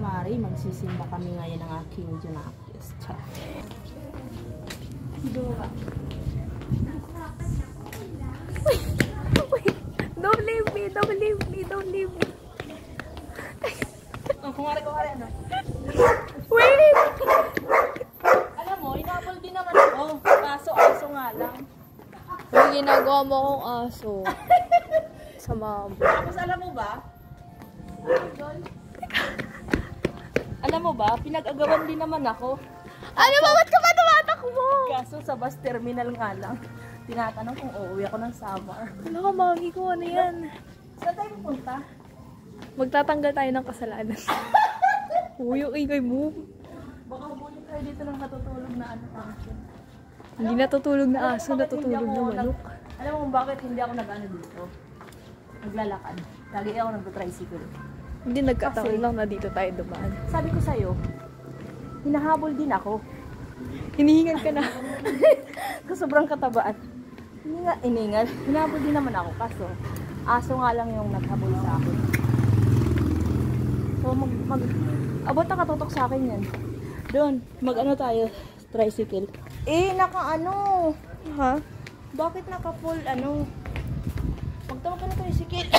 Mari, magsisimba kami ngayon ng aking Junakis. Dora. Wait, don't leave me, don't leave me, don't leave me. Oh, kumari, ano? Wait! Alam mo, inabol din naman ako. Kaso, aso nga lang. May ginagawa mo akong aso. Sa mama. Tapos alam mo ba? Alam mo ba, pinag-agawan din naman ako. Ano ba? Ba't ka ba tumatakbo? Kaso sa bus terminal nga lang. Tinatanong kung uuwi ako ng Samar. Ano ka, mami ko? Ano yan? Saan tayo pupunta? Magtatanggal tayo ng kasalanan. Uy, yung ingay mo. Baka huli tayo dito ng natutulog na ano function. Hindi natutulog na aso, natutulog na manok. Alam mo kung bakit hindi ako nag-ano dito? Naglalakad. Lagi ako nag-tricycle. Hindi nagkataon lang na dito tayo dumaan. Sabi ko sa'yo, hinahabol din ako. Hinihingal ka na. Sa sobrang katabaan. Iningal. Hinahabol din naman ako. Kaso, aso nga lang yung naghabol sa akin. So, abot na katutok sa akin yan. Doon, mag-ano tayo, tricycle. Naka-ano. Ha? Bakit naka-full, ano? Magtawag ka na tricycle.